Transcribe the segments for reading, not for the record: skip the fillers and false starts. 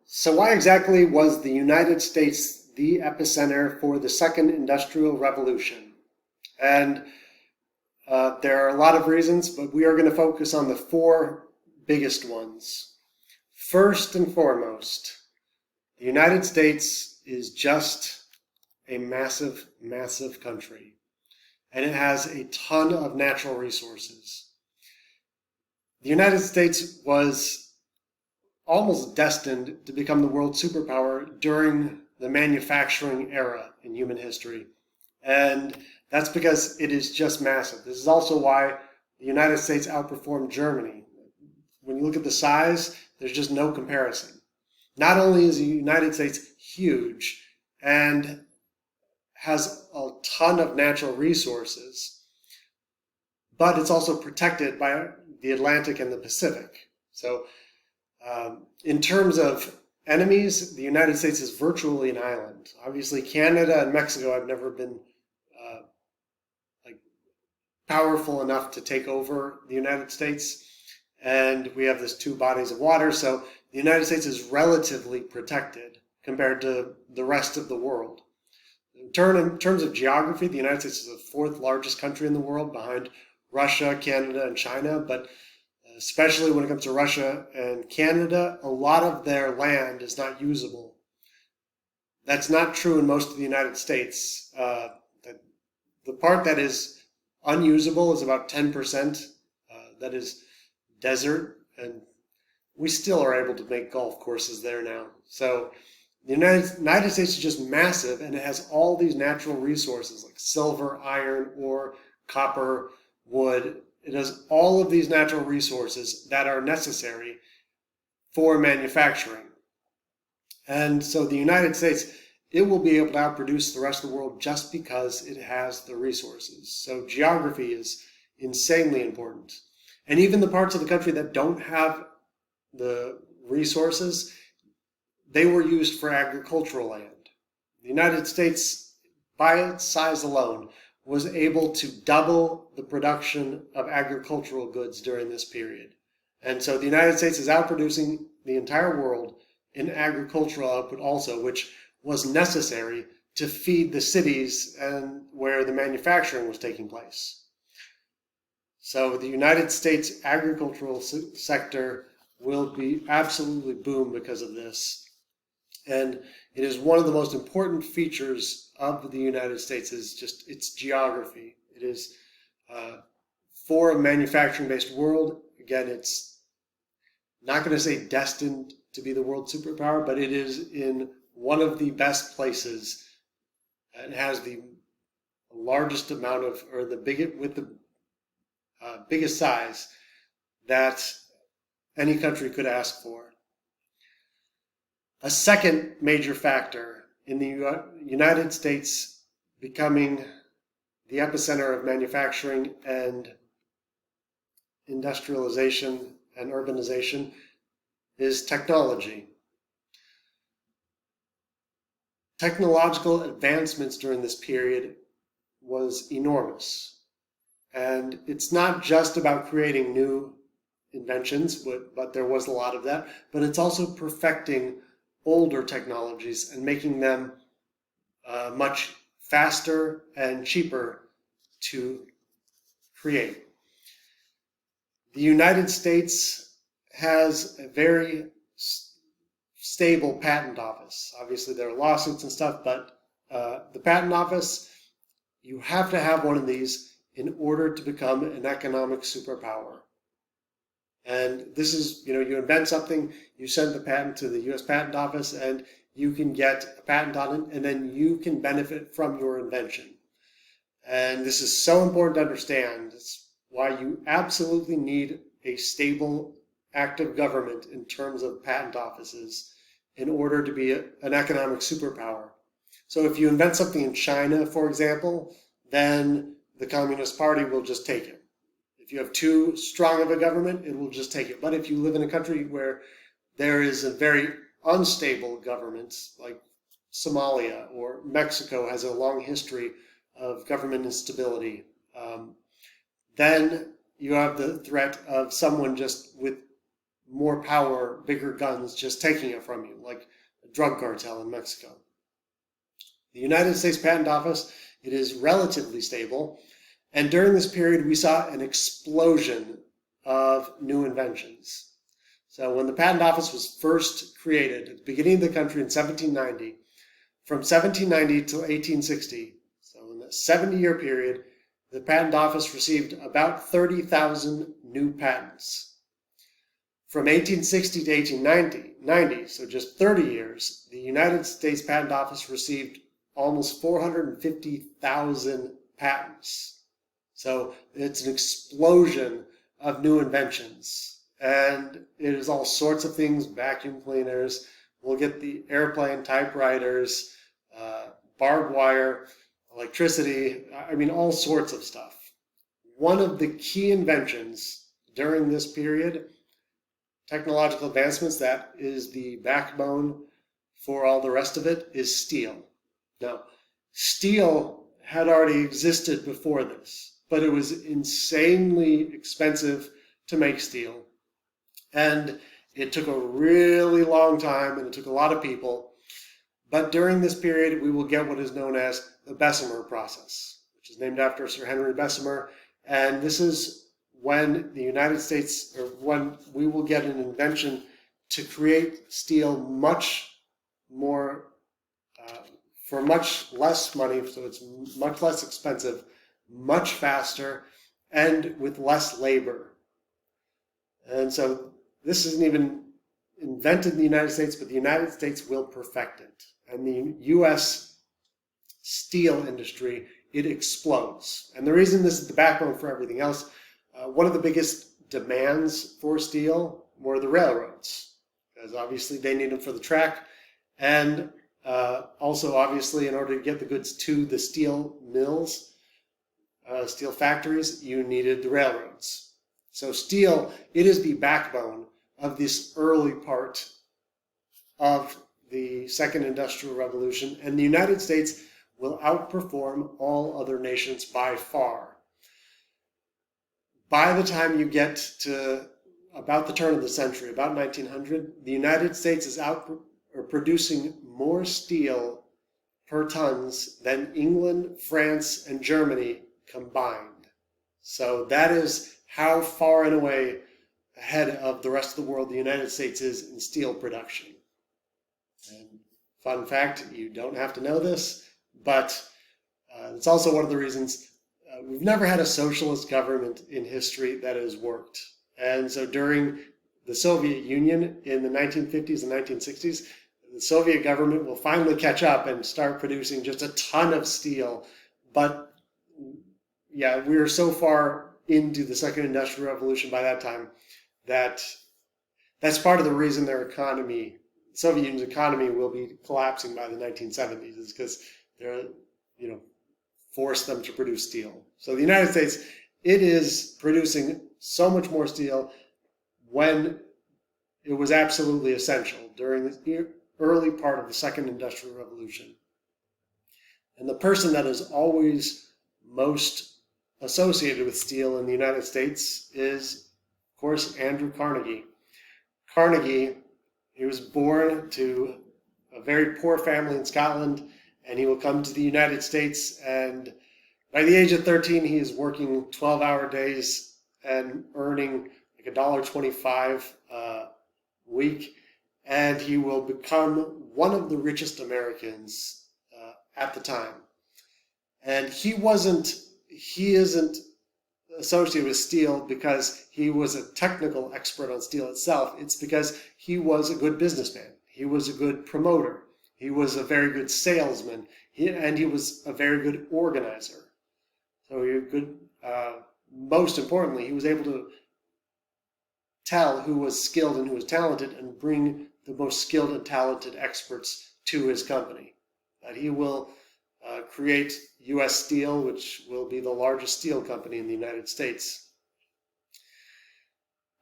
So why exactly was the United States the epicenter for the second industrial revolution? And there are a lot of reasons, but we are going to focus on the four biggest ones. First and foremost, the United States is just a massive, massive country, and it has a ton of natural resources. The United States was almost destined to become the world superpower during the manufacturing era in human history. And that's because it is just massive. This is also why the United States outperformed Germany. When you look at the size, there's just no comparison. Not only is the United States huge and has a ton of natural resources, but it's also protected by the Atlantic and the Pacific. So in terms of enemies, the United States is virtually an island. Obviously, Canada and Mexico have never been powerful enough to take over the United States. And we have these two bodies of water, so the United States is relatively protected compared to the rest of the world. In terms of geography, the United States is the fourth largest country in the world behind Russia, Canada, and China, but especially when it comes to Russia and Canada, a lot of their land is not usable. That's not true in most of the United States. The part that is unusable is about 10%. That is desert, and we still are able to make golf courses there now. So the United States is just massive, and it has all these natural resources like silver, iron, ore, copper, wood. It has all of these natural resources that are necessary for manufacturing. And so the United States, it will be able to outproduce the rest of the world just because it has the resources. So geography is insanely important. And even the parts of the country that don't have the resources, they were used for agricultural land. The United States, by its size alone, was able to double the production of agricultural goods during this period. And so the United States is outproducing the entire world in agricultural output also, which was necessary to feed the cities and where the manufacturing was taking place. So the United States agricultural sector will be absolutely boom because of this. And it is one of the most important features of the United States is just its geography. It is for a manufacturing-based world. Again, it's not going to say destined to be the world superpower, but it is in one of the best places and has the largest amount of, or the biggest size that any country could ask for. A second major factor in the United States becoming the epicenter of manufacturing and industrialization and urbanization is technology. Technological advancements during this period was enormous. And it's not just about creating new inventions, but there was a lot of that, but it's also perfecting older technologies and making them much faster and cheaper to create. The United States has a very stable patent office. Obviously there are lawsuits and stuff, but the patent office, you have to have one of these in order to become an economic superpower. And this is, you invent something, you send the patent to the US Patent Office, and you can get a patent on it, and then you can benefit from your invention. And this is so important to understand. It's why you absolutely need a stable, active government in terms of patent offices in order to be an economic superpower. So if you invent something in China, for example, then the Communist Party will just take it. If you have too strong of a government, it will just take it. But if you live in a country where there is a very unstable government, like Somalia or Mexico has a long history of government instability, then you have the threat of someone just with more power, bigger guns just taking it from you, like a drug cartel in Mexico. The United States Patent Office, it is relatively stable, and during this period we saw an explosion of new inventions. So when the Patent Office was first created at the beginning of the country in 1790, from 1790 till 1860, so in the 70-year period, the Patent Office received about 30,000 new patents. From 1860 to 1890, so just 30 years, the United States Patent Office received almost 450,000 patents. So it's an explosion of new inventions. And it is all sorts of things, vacuum cleaners, we'll get the airplane, typewriters, barbed wire, electricity, I mean, all sorts of stuff. One of the key inventions during this period, technological advancements, that is the backbone for all the rest of it, is steel. Now, steel had already existed before this, but it was insanely expensive to make steel. And it took a really long time, and it took a lot of people. But during this period, we will get what is known as the Bessemer process, which is named after Sir Henry Bessemer. And this is when the United States, or when we will get an invention to create steel much more, for much less money, so it's much less expensive, much faster, and with less labor. And so this isn't even invented in the United States, but the United States will perfect it. And the U.S. steel industry, it explodes. And the reason this is the backbone for everything else, one of the biggest demands for steel were the railroads, because obviously they need them for the track, and also obviously in order to get the goods to the steel mills, steel factories, you needed the railroads. So steel, it is the backbone of this early part of the Second Industrial Revolution, and the United States will outperform all other nations by far. By the time you get to about the turn of the century, about 1900, the United States is producing more steel per tons than England, France, and Germany combined. So that is how far and away ahead of the rest of the world the United States is in steel production. And fun fact, you don't have to know this, but it's also one of the reasons we've never had a socialist government in history that has worked. And so during the Soviet Union in the 1950s and 1960s, the Soviet government will finally catch up and start producing just a ton of steel. But yeah, we're so far into the Second Industrial Revolution by that time that that's part of the reason their economy, Soviet Union's economy, will be collapsing by the 1970s, is because they're, force them to produce steel. So the United States, it is producing so much more steel when it was absolutely essential during the early part of the Second Industrial Revolution. And the person that is always most associated with steel in the United States is, of course, Andrew Carnegie. Carnegie, he was born to a very poor family in Scotland, and he will come to the United States, and by the age of 13, he is working 12-hour days and earning like $1.25 a week, and he will become one of the richest Americans at the time. And he isn't associated with steel because he was a technical expert on steel itself. It's because he was a good businessman. He was a good promoter. He was a very good salesman, and he was a very good organizer. So he could, most importantly, he was able to tell who was skilled and who was talented and bring the most skilled and talented experts to his company. That he will create U.S. Steel, which will be the largest steel company in the United States.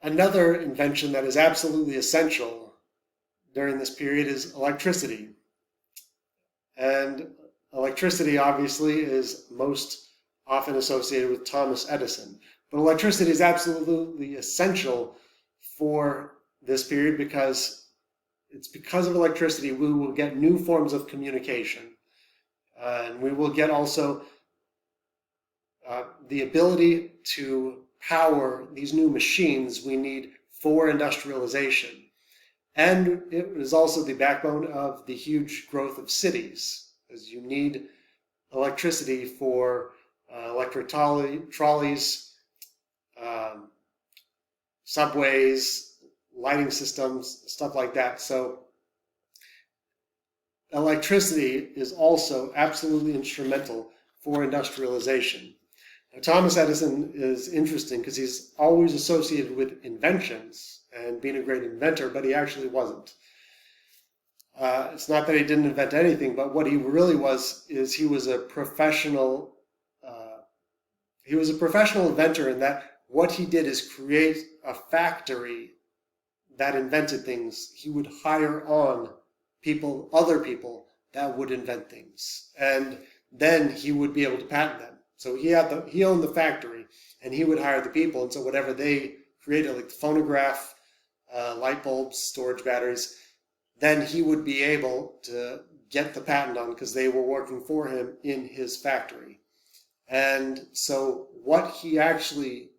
Another invention that is absolutely essential during this period is electricity. And electricity, obviously, is most often associated with Thomas Edison. But electricity is absolutely essential for this period because it's because of electricity we will get new forms of communication. And we will get also the ability to power these new machines we need for industrialization. And it is also the backbone of the huge growth of cities, as you need electricity for electric trolleys, subways, lighting systems, stuff like that. So electricity is also absolutely instrumental for industrialization. Now, Thomas Edison is interesting because he's always associated with inventions and being a great inventor, but he actually wasn't. It's not that he didn't invent anything, but what he really was is he was a professional inventor in that what he did is create a factory that invented things. He would hire on other people that would invent things, and then he would be able to patent them. So he owned the factory, and he would hire the people, and so whatever they created, like the phonograph, light bulbs, storage batteries, then he would be able to get the patent on because they were working for him in his factory. And so what he actually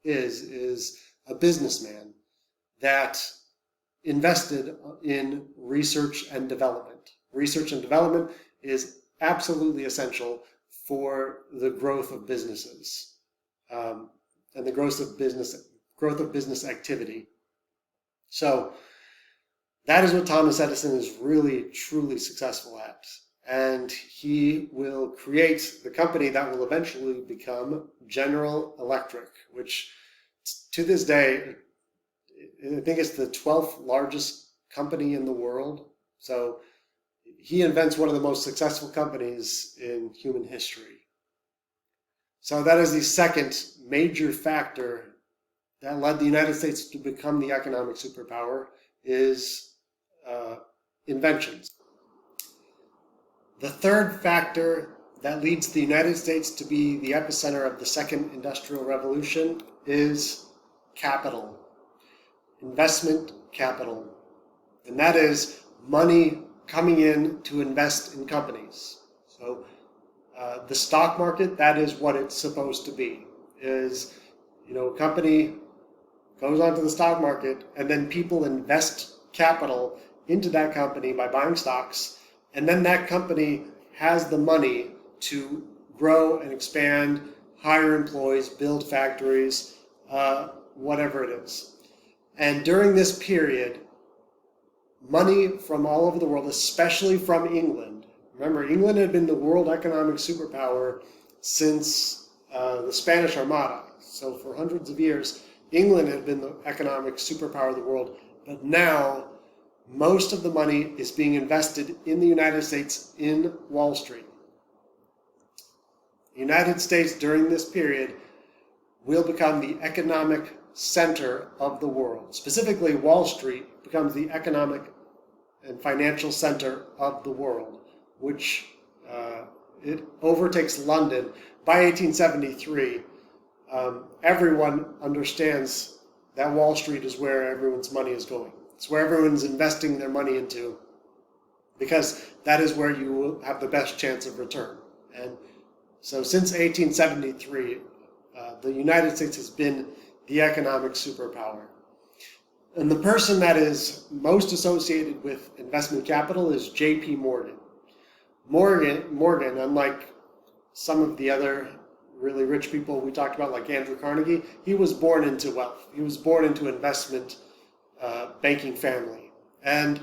is a businessman that invested in research and development. Research and development is absolutely essential for the growth of businesses and the growth of business activity. So that is what Thomas Edison is really, truly successful at. And he will create the company that will eventually become General Electric, which to this day, I think it's the 12th largest company in the world. So he invents one of the most successful companies in human history. So that is the second major factor that led the United States to become the economic superpower is inventions. The third factor that leads the United States to be the epicenter of the second industrial revolution is capital, investment capital. And that is money coming in to invest in companies. So the stock market, that is what it's supposed to be, is, a company goes onto the stock market and then people invest capital into that company by buying stocks, and then that company has the money to grow and expand, hire employees, build factories, whatever it is. And during this period, money from all over the world, especially from England. Remember, England had been the world economic superpower since the Spanish Armada. So for hundreds of years, England had been the economic superpower of the world. But now, most of the money is being invested in the United States in Wall Street. The United States, during this period, will become the economic center of the world. Specifically, Wall Street becomes the economic and financial center of the world, which it overtakes London. By 1873, everyone understands that Wall Street is where everyone's money is going. It's where everyone's investing their money into, because that is where you will have the best chance of return. And so since 1873, the United States has been the economic superpower. And the person that is most associated with investment capital is J.P. Morgan. Morgan, unlike some of the other really rich people we talked about, like Andrew Carnegie, he was born into wealth. He was born into investment banking family. And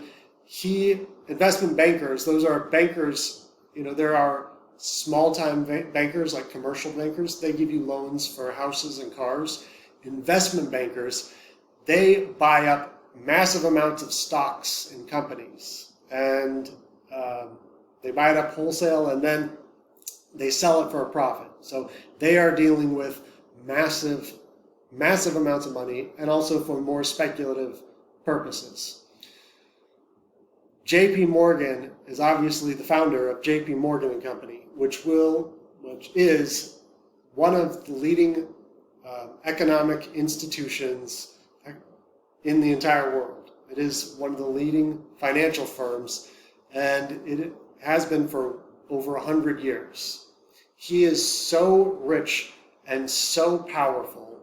investment bankers, those are bankers, there are small-time bankers, like commercial bankers. They give you loans for houses and cars. Investment bankers, they buy up massive amounts of stocks in companies. And they buy it up wholesale, and then they sell it for a profit. So they are dealing with massive amounts of money, and also for more speculative purposes. J.P. Morgan is obviously the founder of J.P. Morgan and Company, which is one of the leading economic institutions in the entire world. It is one of the leading financial firms, and it has been for over 100 years. He is so rich and so powerful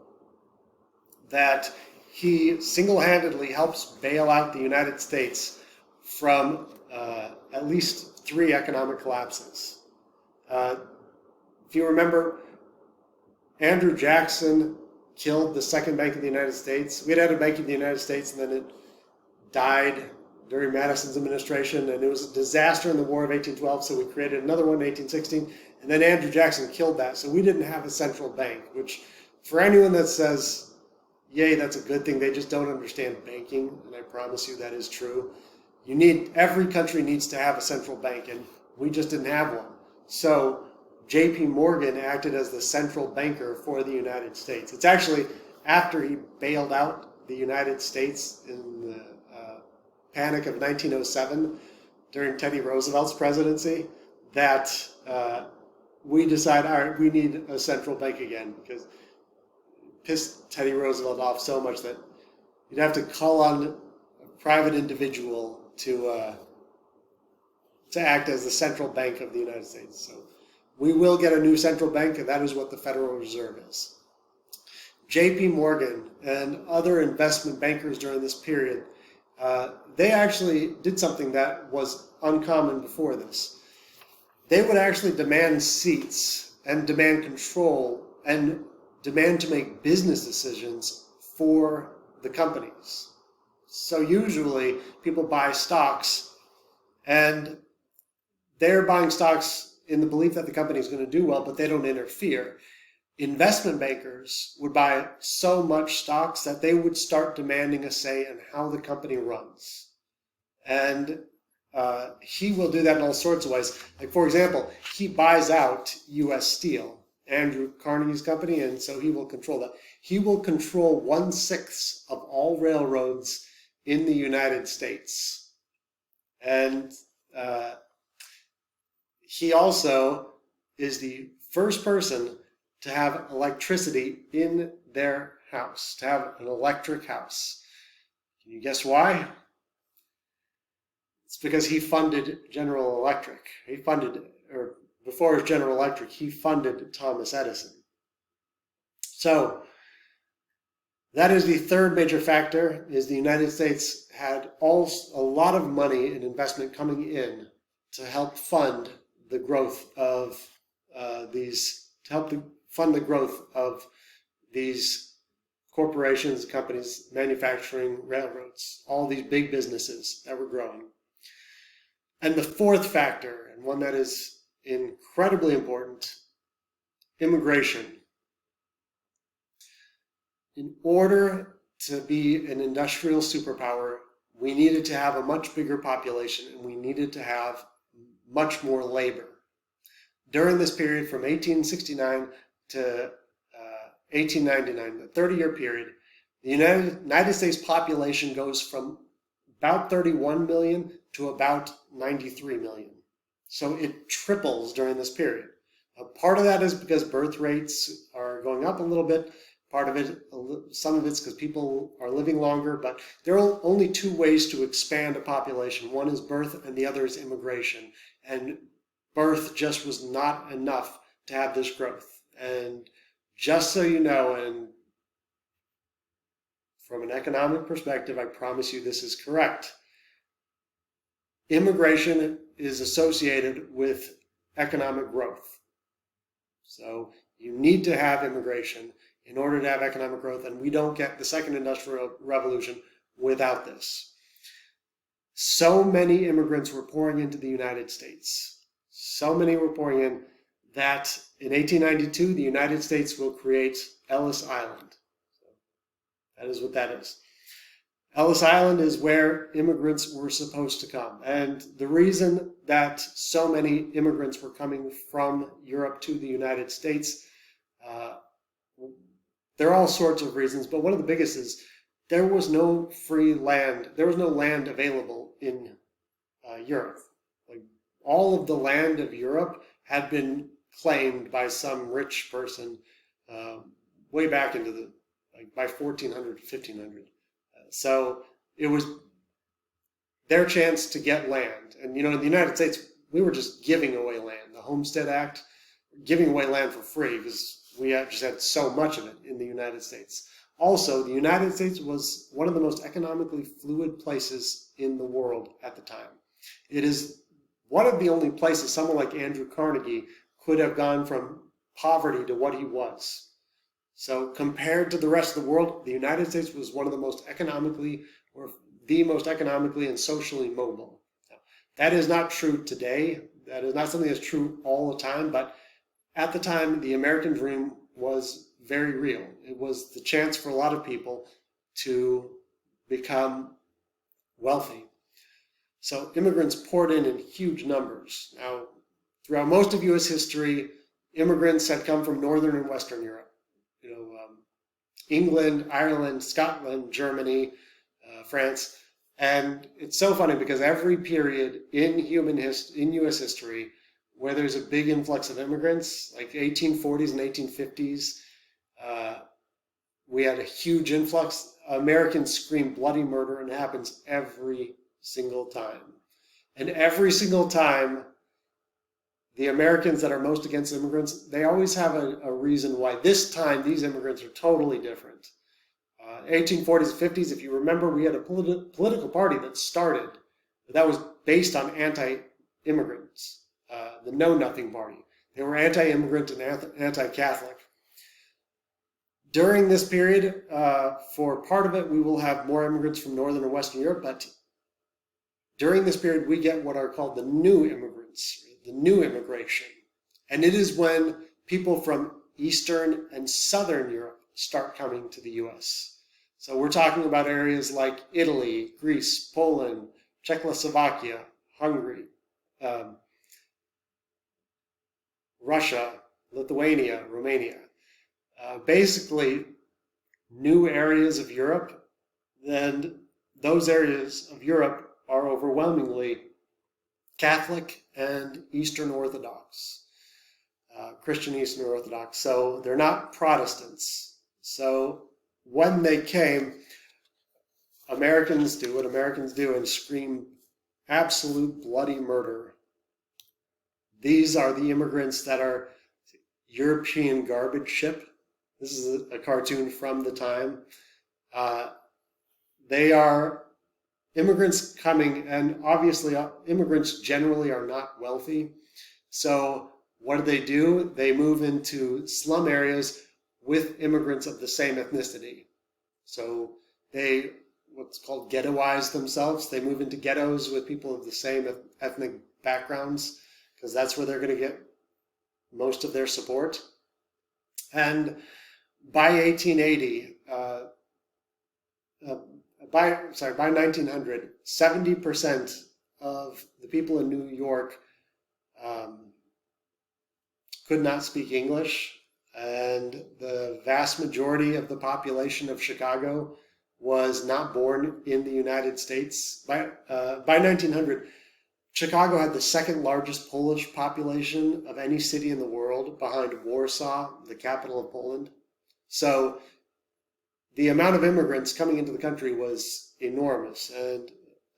that he single-handedly helps bail out the United States from at least 3 economic collapses. If you remember, Andrew Jackson killed the second Bank of the United States. We had a Bank of the United States, and then it died during Madison's administration, and it was a disaster in the War of 1812, so we created another one in 1816, and then Andrew Jackson killed that, so we didn't have a central bank, which for anyone that says, yay, that's a good thing, they just don't understand banking, and I promise you that is true. Every country needs to have a central bank, and we just didn't have one. So J.P. Morgan acted as the central banker for the United States. It's actually after he bailed out the United States in the Panic of 1907 during Teddy Roosevelt's presidency that we decided, all right, we need a central bank again, because it pissed Teddy Roosevelt off so much that you'd have to call on a private individual to act as the central bank of the United States. So we will get a new central bank, and that is what the Federal Reserve is. J.P. Morgan and other investment bankers during this period, they actually did something that was uncommon before this. They would actually demand seats and demand control and demand to make business decisions for the companies. So usually people buy stocks, and they're buying stocks in the belief that the company is going to do well, but they don't interfere. Investment bankers would buy so much stocks that they would start demanding a say in how the company runs. And he will do that in all sorts of ways. Like, for example, he buys out U.S. Steel, Andrew Carnegie's company, and so he will control that. He will control 1/6 of all railroads in the United States. And he also is the first person to have electricity in their house, to have an electric house. Can you guess why? It's because he funded General Electric. Before it was General Electric, he funded Thomas Edison. So that is the third major factor, is the United States had a lot of money and investment coming in to help fund the growth of these corporations, companies, manufacturing, railroads, all these big businesses that were growing. And the fourth factor, and one that is incredibly important, immigration. In order to be an industrial superpower, we needed to have a much bigger population, and we needed to have much more labor. During this period from 1869 to 1899, the 30-year period, the United States population goes from about 31 million to about 93 million. So it triples during this period. Part of that is because birth rates are going up a little bit. Part of it, some of it's because people are living longer, but there are only 2 ways to expand a population. One is birth and the other is immigration. And birth just was not enough to have this growth. And just so you know, and from an economic perspective, I promise you this is correct. Immigration is associated with economic growth. So you need to have immigration in order to have economic growth, and we don't get the second industrial revolution without this. So many immigrants were pouring into the United States. So many were pouring in that in 1892, the United States will create Ellis Island. So that is what that is. Ellis Island is where immigrants were supposed to come. And the reason that so many immigrants were coming from Europe to the United States, there are all sorts of reasons, but one of the biggest is there was no free land. There was no land available in Europe. Like, all of the land of Europe had been claimed by some rich person way back into by 1400, 1500. So it was their chance to get land. And, in the United States, we were just giving away land. The Homestead Act, giving away land for free because we just had so much of it in the United States. Also, the United States was one of the most economically fluid places in the world at the time. It is one of the only places someone like Andrew Carnegie could have gone from poverty to what he was. So compared to the rest of the world, the United States was one of the most economically, or the most economically and socially mobile. Now, that is not true today. That is not something that's true all the time, but at the time, the American dream was very real. It was the chance for a lot of people to become wealthy. So immigrants poured in huge numbers. Now, throughout most of U.S. history, immigrants had come from Northern and Western Europe. England, Ireland, Scotland, Germany, France. And it's so funny because every period in U.S. history where there's a big influx of immigrants, like 1840s and 1850s, we had a huge influx. Americans scream bloody murder, and it happens every single time. And every single time, the Americans that are most against immigrants, they always have a reason why this time these immigrants are totally different. 1840s, 50s, if you remember, we had a political party that started that was based on anti-immigrants, the Know Nothing Party. They were anti-immigrant and anti-Catholic. During this period, for part of it, we will have more immigrants from Northern and Western Europe, but during this period, we get what are called the new immigrants, the new immigration. And it is when people from Eastern and Southern Europe start coming to the U.S. So we're talking about areas like Italy, Greece, Poland, Czechoslovakia, Hungary, Russia, Lithuania, Romania. Basically, new areas of Europe, and those areas of Europe are overwhelmingly Catholic and Eastern Orthodox, Christian Eastern Orthodox. So they're not Protestants. So when they came, Americans do what Americans do and scream absolute bloody murder. These are the immigrants that are European garbage ship. This is a cartoon from the time. They are immigrants coming, and obviously immigrants generally are not wealthy. So what do? They move into slum areas with immigrants of the same ethnicity. So they, what's called ghettoize themselves. They move into ghettos with people of the same ethnic backgrounds, because that's where they're going to get most of their support. And by 1880, by 1900, 70% of the people in New York could not speak English, and the vast majority of the population of Chicago was not born in the United States. By 1900, Chicago had the second largest Polish population of any city in the world, behind Warsaw, the capital of Poland. So the amount of immigrants coming into the country was enormous, and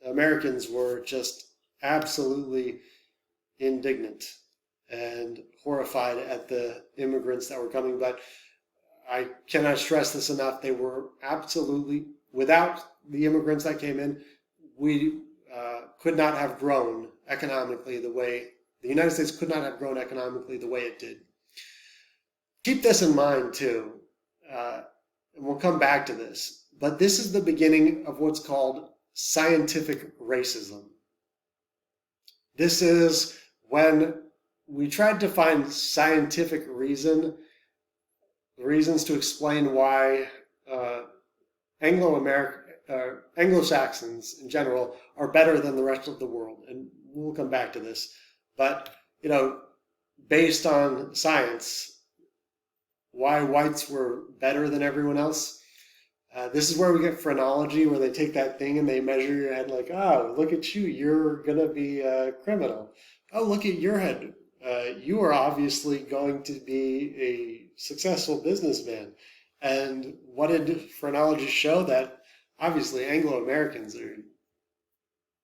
Americans were just absolutely indignant and horrified at the immigrants that were coming. But I cannot stress this enough. They were absolutely, without the immigrants that came in, we could not have grown economically the way, the United States could not have grown economically the way it did. Keep this in mind too, and we'll come back to this, but this is the beginning of what's called scientific racism. This is when we tried to find scientific reasons to explain why Anglo-Saxons in general are better than the rest of the world, and we'll come back to this. But based on science, why whites were better than everyone else. This is where we get phrenology, where they take that thing and they measure your head, like, oh, look at you, you're gonna be a criminal. Oh, look at your head. You are obviously going to be a successful businessman. And what did phrenology show? That obviously Anglo-Americans are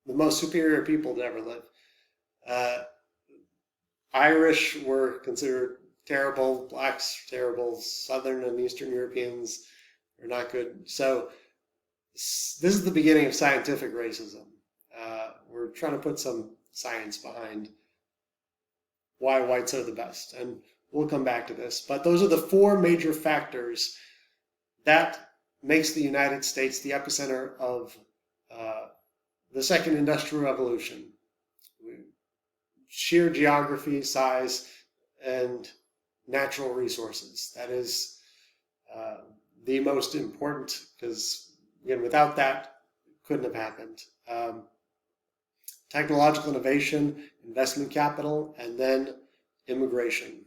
the most superior people to ever live. Uh, Irish were considered terrible, blacks terrible, Southern and Eastern Europeans are not good. So this is the beginning of scientific racism. We're trying to put some science behind why whites are the best, and we'll come back to this. But those are the four major factors that makes the United States the epicenter of the second industrial revolution. Sheer geography, size, and natural resources. That is the most important, because again, without that, it couldn't have happened. Technological innovation, investment capital, and then immigration.